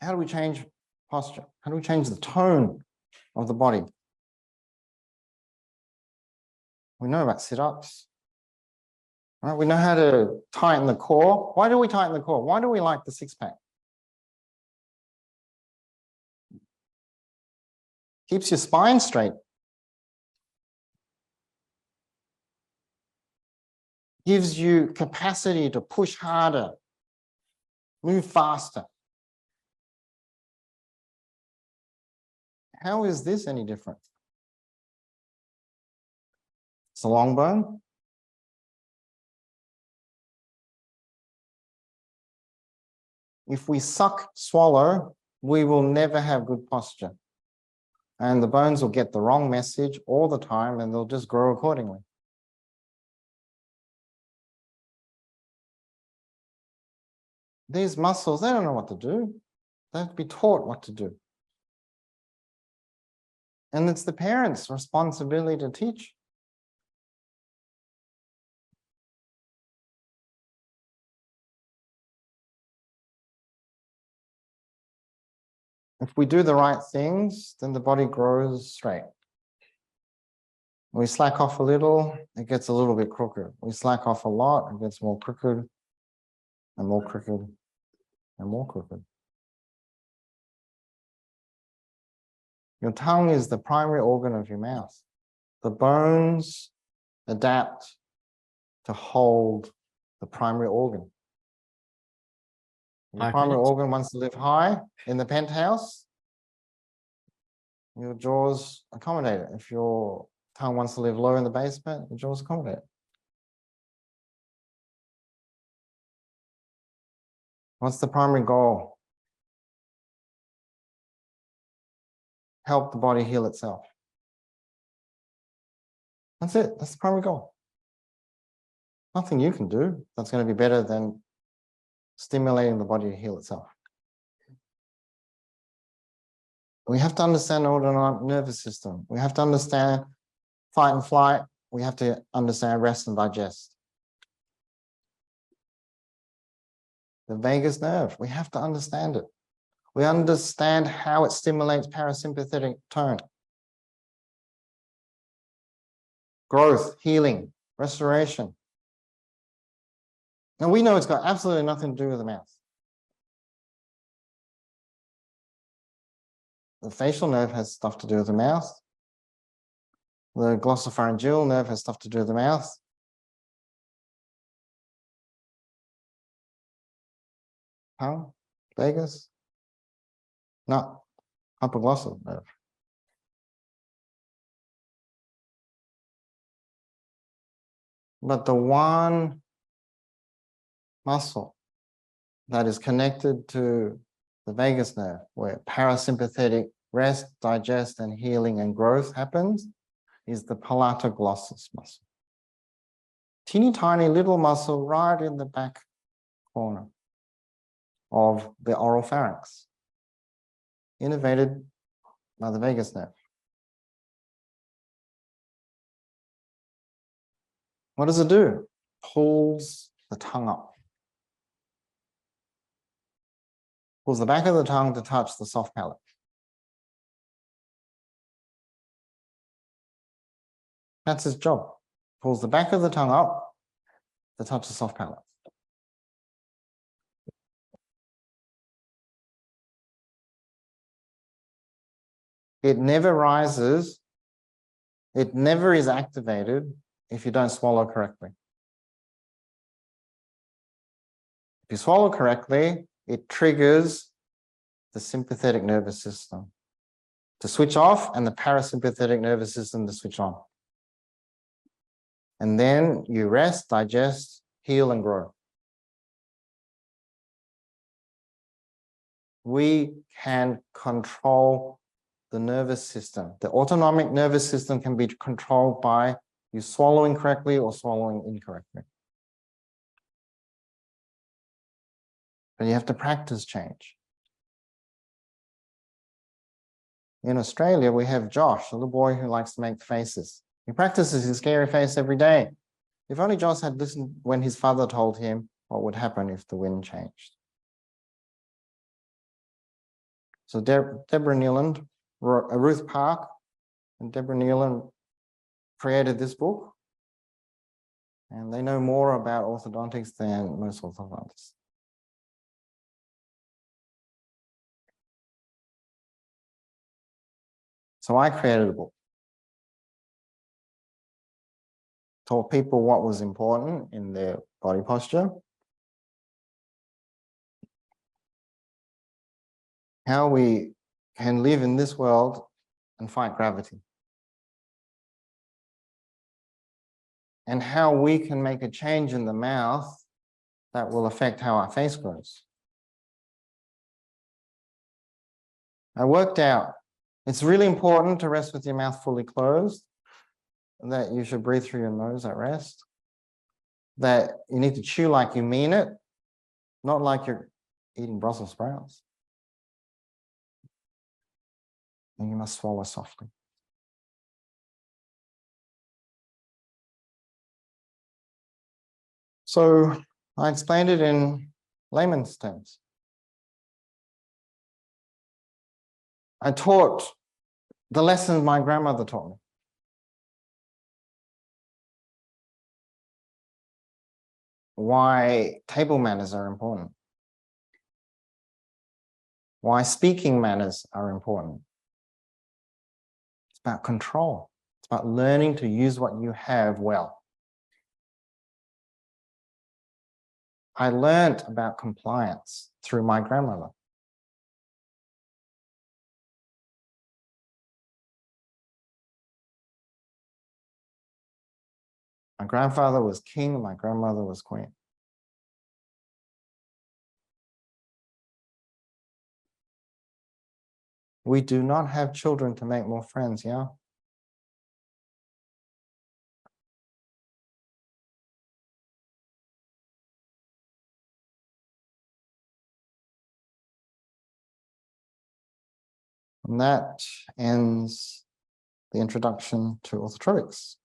How do we change posture? How do we change the tone of the body? We know about sit-ups. Right? We know how to tighten the core. Why do we tighten the core? Why do we like the six-pack? Keeps your spine straight. Gives you capacity to push harder, move faster. How is this any different? It's a long bone. If we suck, swallow, we will never have good posture. And the bones will get the wrong message all the time and they'll just grow accordingly. These muscles, they don't know what to do. They have to be taught what to do. And it's the parents' responsibility to teach. If we do the right things, then the body grows straight. We slack off a little, it gets a little bit crooked. We slack off a lot, it gets more crooked and more crooked and more crooked. Your tongue is the primary organ of your mouth. The bones adapt to hold the primary organ. The primary organ wants to live high in the penthouse. Your jaws accommodate it. If your tongue wants to live low in the basement, your jaws accommodate it. What's the primary goal? Help the body heal itself. That's it. That's the primary goal. Nothing you can do that's going to be better than stimulating the body to heal itself. We have to understand the autonomic nervous system. We have to understand fight and flight. We have to understand rest and digest. The vagus nerve, we have to understand it. We understand how it stimulates parasympathetic tone. Growth, healing, restoration. And we know it's got absolutely nothing to do with the mouth. The facial nerve has stuff to do with the mouth. The glossopharyngeal nerve has stuff to do with the mouth. Tongue, vagus, no, hypoglossal nerve. But the one muscle that is connected to the vagus nerve, where parasympathetic rest, digest, and healing and growth happens, is the palatoglossus muscle. Teeny tiny little muscle right in the back corner of the oral pharynx, innervated by the vagus nerve. What does it do? Pulls the tongue up. Pulls the back of the tongue to touch the soft palate. That's its job. Pulls the back of the tongue up to touch the soft palate. It never rises. It never is activated if you don't swallow correctly. If you swallow correctly, it triggers the sympathetic nervous system to switch off and the parasympathetic nervous system to switch on. And then you rest, digest, heal, and grow. We can control the nervous system. The autonomic nervous system can be controlled by you swallowing correctly or swallowing incorrectly. But you have to practice change. In Australia, we have Josh, a little boy who likes to make faces. He practices his scary face every day. If only Josh had listened when his father told him what would happen if the wind changed. So Deborah Neeland, Ruth Park and Deborah Neeland created this book, and they know more about orthodontics than most orthodontists. So I created a book, taught people what was important in their body posture, how we can live in this world and fight gravity, and how we can make a change in the mouth that will affect how our face grows. I worked out it's really important to rest with your mouth fully closed, that you should breathe through your nose at rest, that you need to chew like you mean it, not like you're eating Brussels sprouts. And you must swallow softly. So I explained it in layman's terms. I taught the lessons my grandmother taught me. Why table manners are important. Why speaking manners are important. It's about control. It's about learning to use what you have well. I learned about compliance through my grandmother. My grandfather was king, my grandmother was queen. We do not have children to make more friends, yeah? And that ends the introduction to orthotropics.